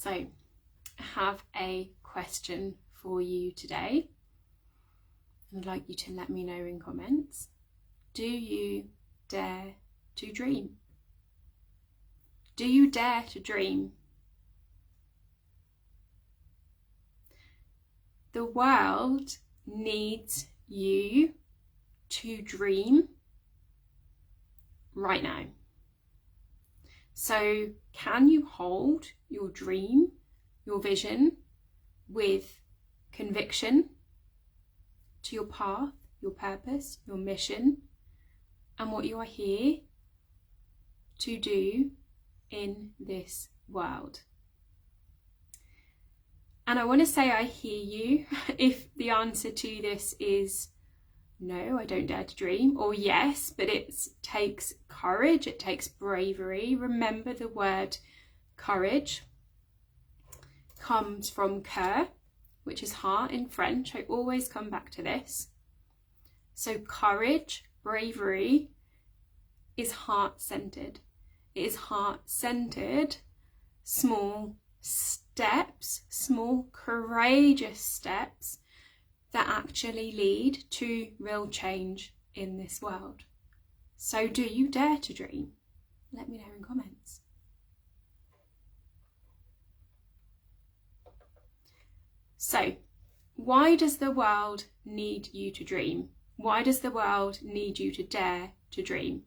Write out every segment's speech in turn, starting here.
So I have a question for you today. I'd like you to let me know in comments. Do you dare to dream? Do you dare to dream? The world needs you to dream right now. So can you hold your dream, your vision, with conviction to your path, your purpose, your mission, and what you are here to do in this world? And I want to say I hear you if the answer to this is no, I don't dare to dream, or yes, but it takes courage, it takes bravery. Remember, the word courage comes from cœur, which is heart in French. I always come back to this. So courage, bravery is heart-centered. It is heart-centered, small steps, small courageous steps that actually lead to real change in this world. So do you dare to dream? Let me know in comments. So, why does the world need you to dream? Why does the world need you to dare to dream?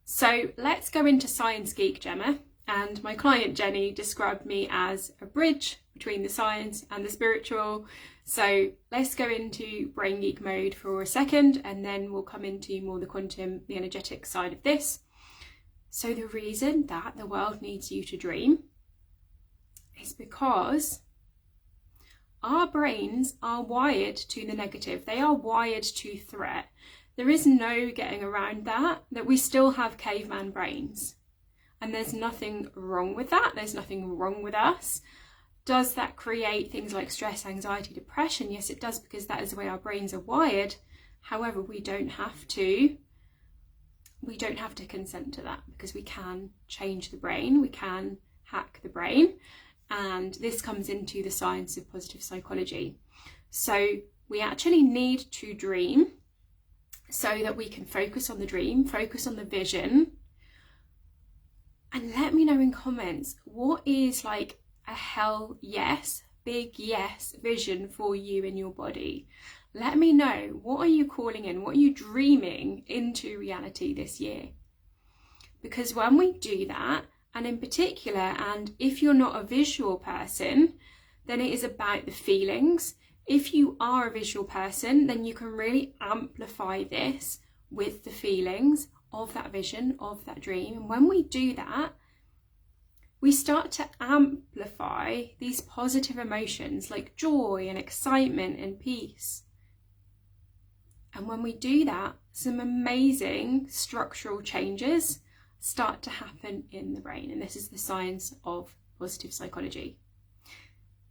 So let's go into Science Geek, Gemma. And my client Jenny described me as a bridge between the science and the spiritual. So let's go into brain geek mode for a second, and then we'll come into more the quantum, the energetic side of this. So the reason that the world needs you to dream is because our brains are wired to the negative. They are wired to threat. There is no getting around that we still have caveman brains. And there's nothing wrong with that. There's nothing wrong with us. Does that create things like stress, anxiety, depression? Yes, it does, because that is the way our brains are wired. However, we don't have to consent to that, because we can change the brain. We can hack the brain. And this comes into the science of positive psychology. So we actually need to dream so that we can focus on the dream, focus on the vision. And let me know in comments, what is like a hell yes, big yes vision for you in your body? Let me know, what are you calling in? What are you dreaming into reality this year? Because when we do that, and in particular, and if you're not a visual person, then it is about the feelings. If you are a visual person, then you can really amplify this with the feelings of that vision, of that dream. And when we do that, we start to amplify these positive emotions like joy and excitement and peace. And when we do that, some amazing structural changes start to happen in the brain. And this is the science of positive psychology.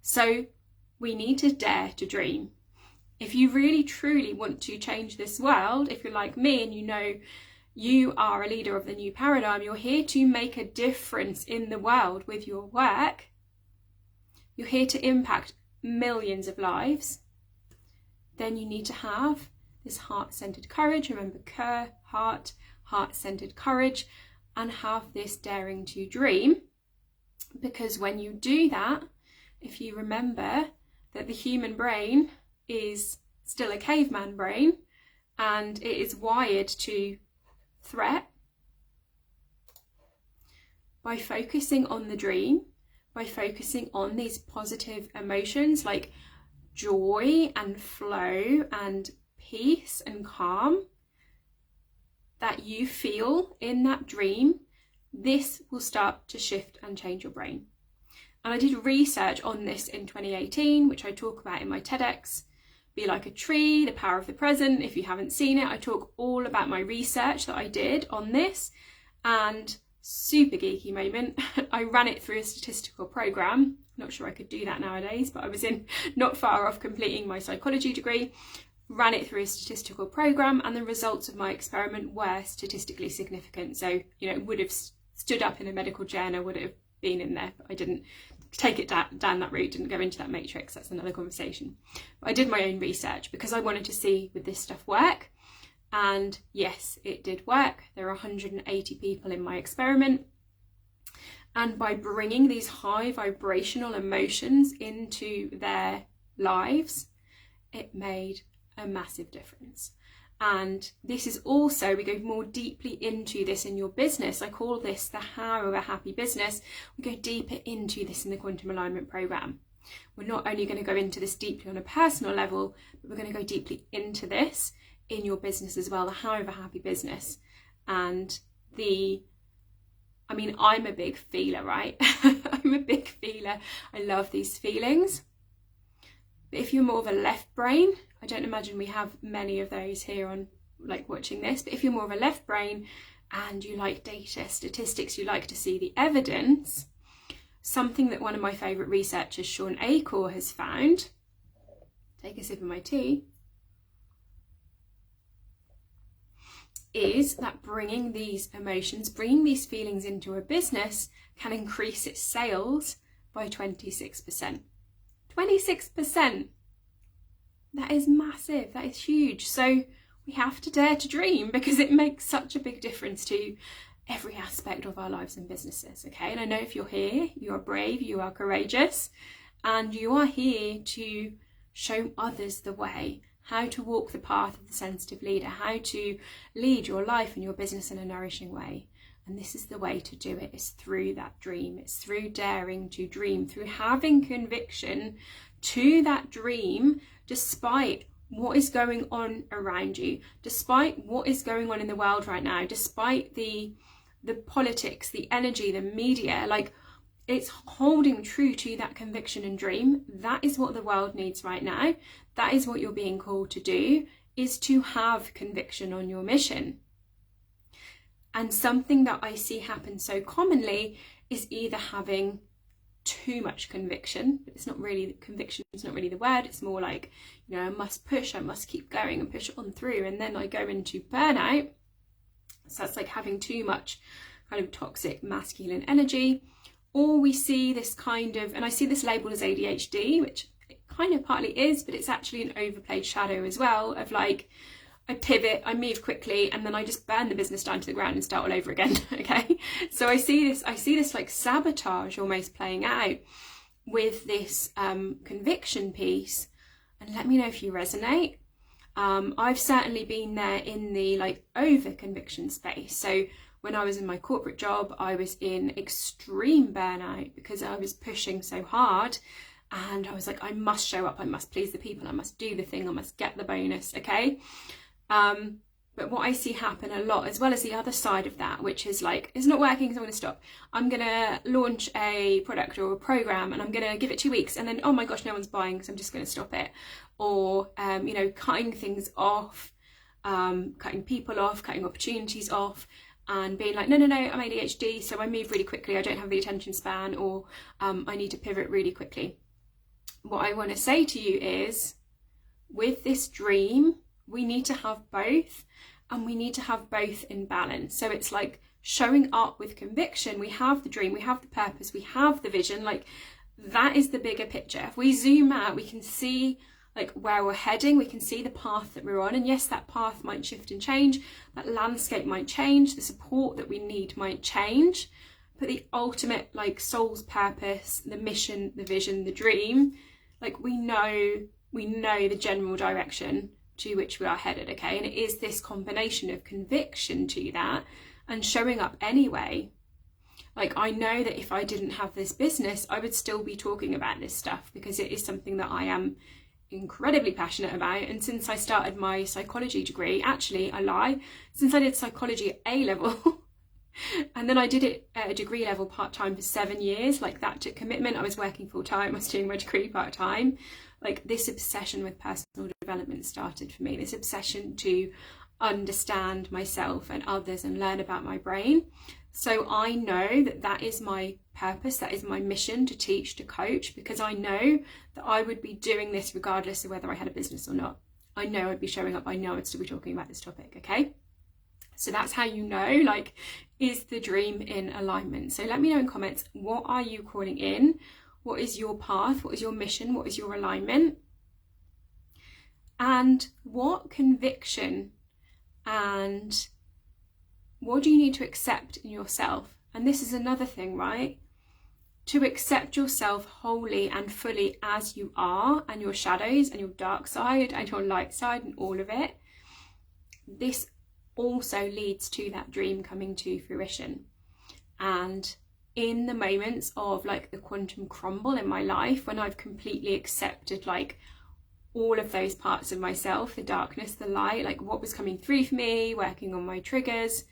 So we need to dare to dream. If you really truly want to change this world, if you're like me and you know you are a leader of the new paradigm, you're here to make a difference in the world with your work, you're here to impact millions of lives, then you need to have this heart-centered courage. Remember, cœur, heart, heart-centered courage, and have this daring to dream. Because when you do that, if you remember that the human brain is still a caveman brain and it is wired to threat, by focusing on the dream, by focusing on these positive emotions like joy and flow and peace and calm that you feel in that dream, this will start to shift and change your brain. And I did research on this in 2018, which I talk about in my TEDx, Be Like a Tree, The Power of the Present. If you haven't seen it, I talk all about my research that I did on this, and super geeky moment. I ran it through a statistical program. Not sure I could do that nowadays, but I was not far off completing my psychology degree. Ran it through a statistical program, and the results of my experiment were statistically significant. So, it would have stood up in a medical journal, would have been in there, but I didn't take it down that route, didn't go into that matrix. That's another conversation. But I did my own research because I wanted to see would this stuff work. And yes, it did work. There are 180 people in my experiment. And by bringing these high vibrational emotions into their lives, it made a massive difference. And this is also, we go more deeply into this in your business. I call this the how of a happy business. We go deeper into this in the Quantum Alignment program. We're not only going to go into this deeply on a personal level, but we're going to go deeply into this in your business as well, the how of a happy business. And I'm a big feeler, right? I'm a big feeler. I love these feelings. But if you're more of a left brain, I don't imagine we have many of those here on like watching this, but if you're more of a left brain and you like data, statistics, you like to see the evidence, something that one of my favourite researchers, Sean Acor, has found, take a sip of my tea, is that bringing these emotions, bringing these feelings into a business can increase its sales by 26%. 26%! That is massive, that is huge. So we have to dare to dream because it makes such a big difference to every aspect of our lives and businesses, okay? And I know if you're here, you are brave, you are courageous, and you are here to show others the way, how to walk the path of the sensitive leader, how to lead your life and your business in a nourishing way. And this is the way to do it, is through that dream. It's through daring to dream, through having conviction to that dream, despite what is going on around you, despite what is going on in the world right now, despite the politics, the energy, the media, like it's holding true to that conviction and dream. That is what the world needs right now. That is what you're being called to do, is to have conviction on your mission. And something that I see happen so commonly is either having too much conviction, but it's not really conviction, it's not really the word, it's more like, you know, I must push, I must keep going and push on through, and then I go into burnout. So that's like having too much kind of toxic masculine energy. Or we see this kind of, and I see this labeled as ADHD, which it kind of partly is, but it's actually an overplayed shadow as well, of like, I pivot, I move quickly, and then I just burn the business down to the ground and start all over again, okay? So I see this like sabotage almost playing out with this conviction piece, and let me know if you resonate. I've certainly been there in the like over conviction space. So when I was in my corporate job, I was in extreme burnout because I was pushing so hard, and I was like, I must show up, I must please the people, I must do the thing, I must get the bonus, okay? But what I see happen a lot, as well as the other side of that, which is like, it's not working, so I'm going to stop. I'm going to launch a product or a program and I'm going to give it 2 weeks, and then, oh my gosh, no one's buying, so I'm just going to stop it. Or, you know, cutting things off, cutting people off, cutting opportunities off, and being like, no, I'm ADHD, so I move really quickly, I don't have the attention span, or I need to pivot really quickly. What I want to say to you is, with this dream, we need to have both, and we need to have both in balance. So it's like showing up with conviction. We have the dream, we have the purpose, we have the vision. Like, that is the bigger picture. If we zoom out, we can see like where we're heading, we can see the path that we're on. And yes, that path might shift and change, that landscape might change, the support that we need might change, but the ultimate like soul's purpose, the mission, the vision, the dream, like we know the general direction to which we are headed, okay? And it is this combination of conviction to that and showing up anyway. Like, I know that if I didn't have this business, I would still be talking about this stuff because it is something that I am incredibly passionate about. And since I started my psychology degree, actually, I lie, since I did psychology at A level, and then I did it at a degree level part-time for 7 years, like that took commitment. I was working full-time, I was doing my degree part-time. Like, this obsession with personal development started for me, this obsession to understand myself and others and learn about my brain. So I know that that is my purpose, that is my mission, to teach, to coach, because I know that I would be doing this regardless of whether I had a business or not. I know I'd be showing up, I know I'd still be talking about this topic, okay? So that's how you know, like, is the dream in alignment? So let me know in comments, what are you calling in? What is your path? What is your mission? What is your alignment? And what conviction and what do you need to accept in yourself? And this is another thing, right? To accept yourself wholly and fully as you are, and your shadows and your dark side and your light side and all of it. This also leads to that dream coming to fruition. And in the moments of like the quantum crumble in my life, when I've completely accepted like all of those parts of myself, the darkness, the light, like what was coming through for me, working on my triggers,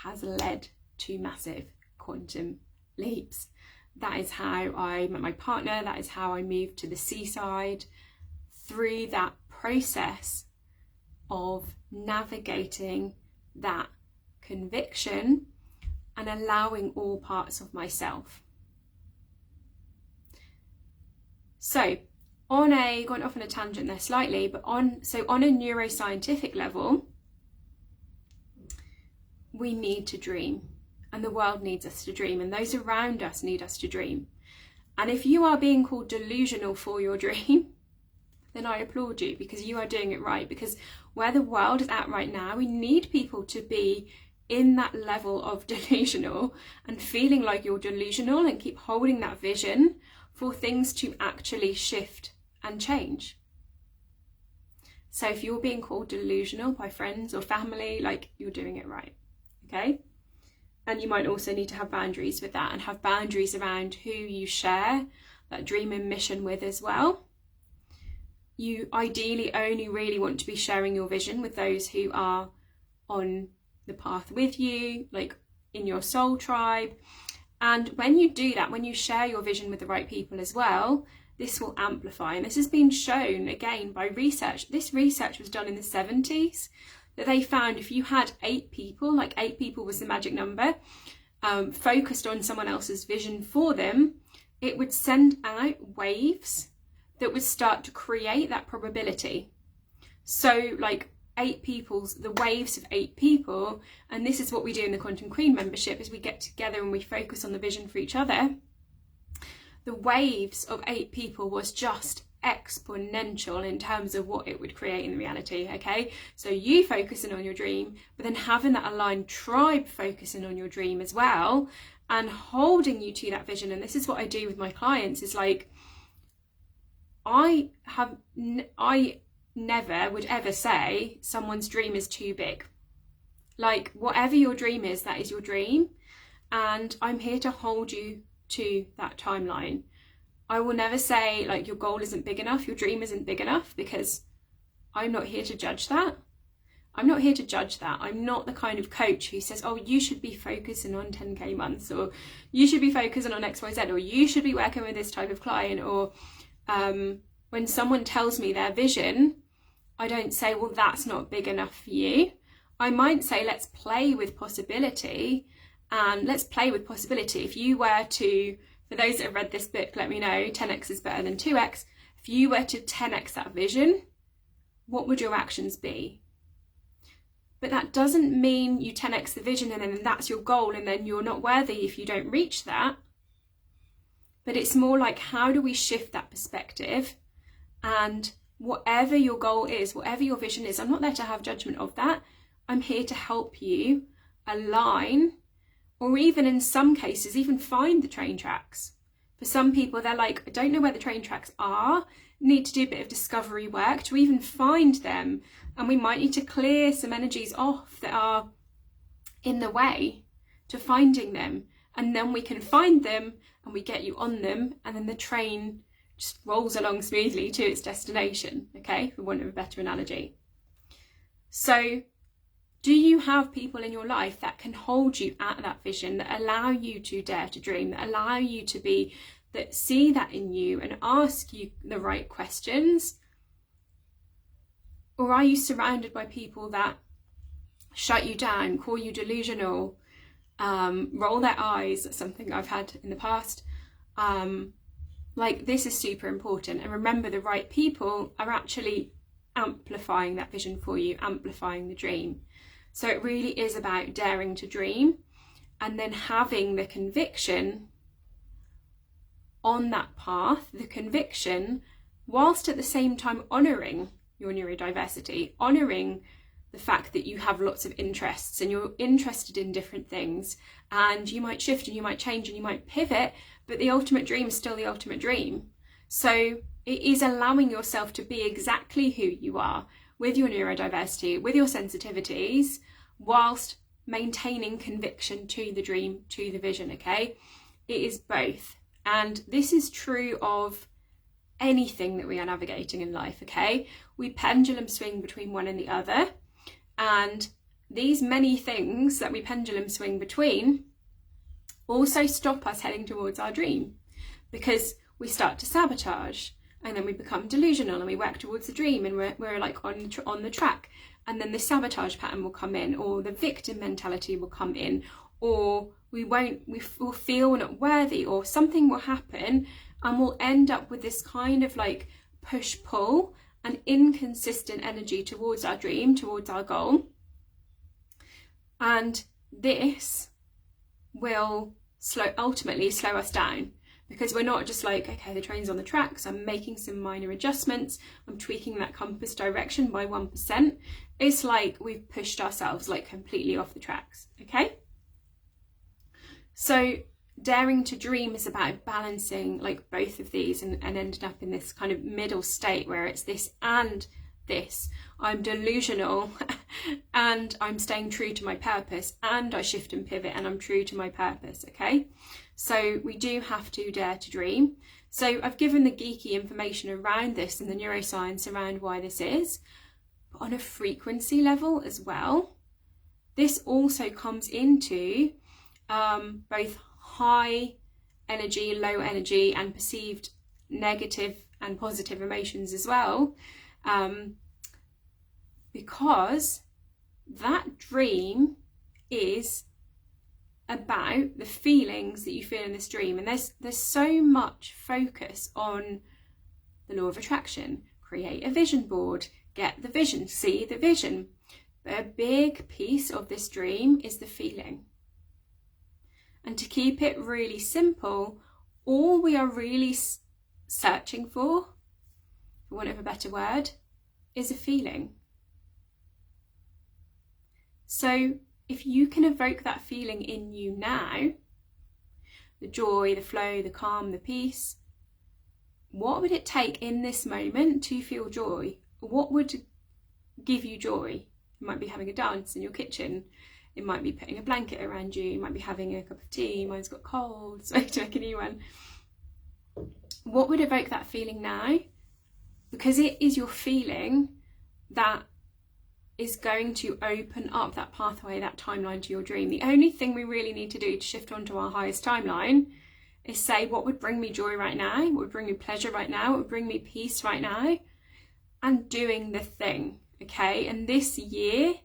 has led to massive quantum leaps. That is how I met my partner. That is how I moved to the seaside. Through that process of navigating that conviction and allowing all parts of myself. So going off on a tangent there slightly, but on a neuroscientific level, we need to dream, and the world needs us to dream, and those around us need us to dream. And if you are being called delusional for your dream, then I applaud you, because you are doing it right. Because where the world is at right now, we need people to be in that level of delusional and feeling like you're delusional, and keep holding that vision for things to actually shift and change. So if you're being called delusional by friends or family, like, you're doing it right, okay? And you might also need to have boundaries with that, and have boundaries around who you share that dream and mission with as well. You ideally only really want to be sharing your vision with those who are on the path with you, like in your soul tribe. And when you do that, when you share your vision with the right people as well, this will amplify. And this has been shown again by research. This research was done in the 70s, that they found if you had 8 people, like 8 people was the magic number, focused on someone else's vision for them, it would send out waves that would start to create that probability. So like 8 people's, the waves of 8 people, and this is what we do in the Quantum Queen membership, is we get together and we focus on the vision for each other. The waves of 8 people was just exponential in terms of what it would create in reality, okay? So you focusing on your dream, but then having that aligned tribe focusing on your dream as well, and holding you to that vision. And this is what I do with my clients, is like, I never would ever say someone's dream is too big. Like, whatever your dream is, that is your dream, and I'm here to hold you to that timeline. I will never say like your goal isn't big enough, your dream isn't big enough, because I'm not here to judge that. I'm not here to judge that. I'm not the kind of coach who says, oh, you should be focusing on 10k months, or you should be focusing on XYZ, or you should be working with this type of client. Or when someone tells me their vision, I don't say, well, that's not big enough for you. I might say, let's play with possibility. And let's play with possibility. If you were to, for those that have read this book, let me know, 10x is better than 2x. If you were to 10x that vision, what would your actions be? But that doesn't mean you 10x the vision and then that's your goal and then you're not worthy if you don't reach that. But it's more like, how do we shift that perspective? And whatever your goal is, whatever your vision is, I'm not there to have judgment of that. I'm here to help you align, or even in some cases, even find the train tracks. For some people, they're like, I don't know where the train tracks are, need to do a bit of discovery work to even find them. And we might need to clear some energies off that are in the way to finding them. And then we can find them and we get you on them, and then the train just rolls along smoothly to its destination, okay, for want of a better analogy. So do you have people in your life that can hold you at that vision, that allow you to dare to dream, that allow you to be, that see that in you and ask you the right questions? Or are you surrounded by people that shut you down, call you delusional, roll their eyes? That's something I've had in the past. Like, this is super important. And remember, the right people are actually amplifying that vision for you, amplifying the dream. So it really is about daring to dream and then having the conviction on that path, the conviction, whilst at the same time honouring your neurodiversity, honouring the fact that you have lots of interests and you're interested in different things, and you might shift and you might change and you might pivot, but the ultimate dream is still the ultimate dream. So it is allowing yourself to be exactly who you are with your neurodiversity, with your sensitivities, whilst maintaining conviction to the dream, to the vision, okay? It is both. And this is true of anything that we are navigating in life, okay? We pendulum swing between one and the other. And these many things that we pendulum swing between also stop us heading towards our dream, because we start to sabotage, and then we become delusional and we work towards the dream, and we're like on the track, and then the sabotage pattern will come in, or the victim mentality will come in, or we will feel we're not worthy, or something will happen, and we'll end up with this kind of like push-pull and inconsistent energy towards our dream, towards our goal. And this will ultimately slow us down, because we're not just like, okay, the train's on the tracks, I'm making some minor adjustments, I'm tweaking that compass direction by 1%. It's like we've pushed ourselves like completely off the tracks, okay? So daring to dream is about balancing like both of these and ending up in this kind of middle state where it's this and this. I'm delusional and I'm staying true to my purpose, and I shift and pivot and I'm true to my purpose, okay? So we do have to dare to dream. So I've given the geeky information around this and the neuroscience around why this is, but on a frequency level as well, this also comes into both high energy, low energy, and perceived negative and positive emotions as well, because that dream is about the feelings that you feel in this dream. And there's so much focus on the law of attraction, create a vision board, get the vision, see the vision. But a big piece of this dream is the feeling. And to keep it really simple, all we are really searching for want of a better word, is a feeling. So if you can evoke that feeling in you now, the joy, the flow, the calm, the peace, what would it take in this moment to feel joy? What would give you joy? You might be having a dance in your kitchen. It might be putting a blanket around you. You might be having a cup of tea. Mine's got cold, so I have to make a new one. What would evoke that feeling now? Because it is your feeling that is going to open up that pathway, that timeline to your dream. The only thing we really need to do to shift onto our highest timeline is say, what would bring me joy right now? What would bring me pleasure right now? What would bring me peace right now? And doing the thing, okay? And this year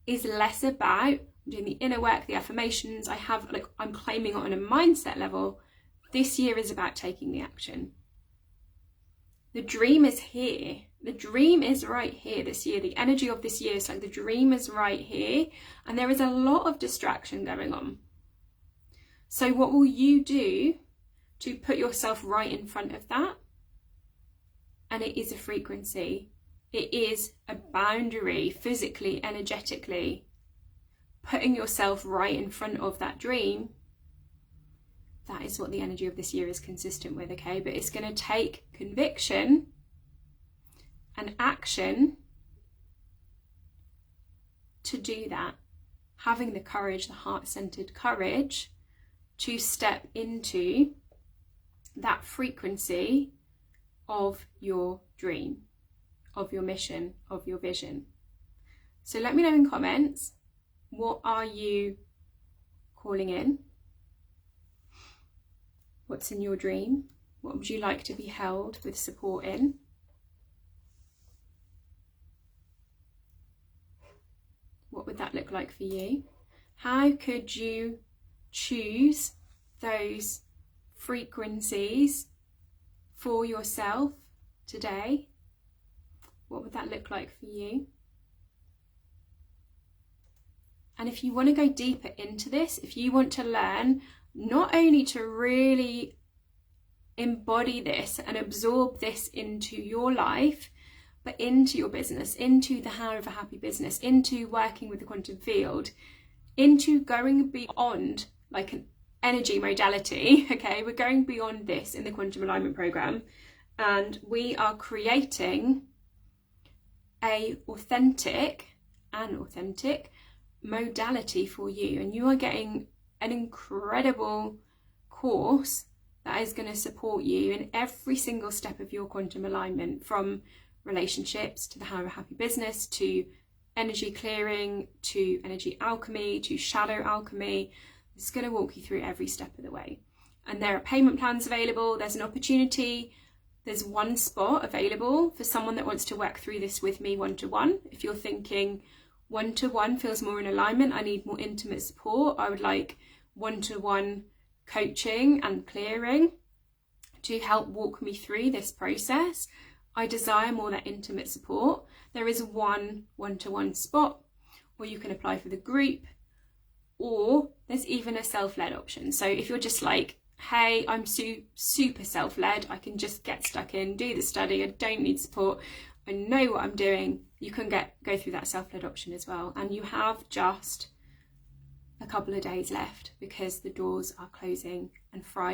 is less about doing the inner work, the affirmations. I'm claiming it on a mindset level. This year is about taking the action. The dream is here. The dream is right here this year. The energy of this year is like the dream is right here, and there is a lot of distraction going on. So what will you do to put yourself right in front of that? And it is a frequency. It is a boundary, physically, energetically, putting yourself right in front of that dream. That is what the energy of this year is consistent with, okay? But it's going to take conviction and action to do that. Having the courage, the heart-centered courage to step into that frequency of your dream, of your mission, of your vision. So let me know in comments, what are you calling in? What's in your dream? What would you like to be held with support in? What would that look like for you? How could you choose those frequencies for yourself today? What would that look like for you? And if you want to go deeper into this, if you want to learn not only to really embody this and absorb this into your life, but into your business, into the How of a Happy Business, into working with the quantum field, into going beyond like an energy modality, okay? We're going beyond this in the Quantum Alignment Program, and we are creating an authentic modality for you, and you are getting an incredible course that is going to support you in every single step of your quantum alignment, from relationships to the How of a Happy Business, to energy clearing, to energy alchemy, to shadow alchemy. It's going to walk you through every step of the way. And there are payment plans available. There's an opportunity. There's one spot available for someone that wants to work through this with me one-to-one. If you're thinking one-to-one feels more in alignment, I need more intimate support, I would like one-to-one coaching and clearing to help walk me through this process, I desire more that intimate support, there is one-to-one spot, or you can apply for the group, or there's even a self-led option. So if you're just like, hey, I'm super self-led, I can just get stuck in, do the study, I don't need support, I know what I'm doing, you can go through that self-led option as well. And you have just a couple of days left because the doors are closing, and Friday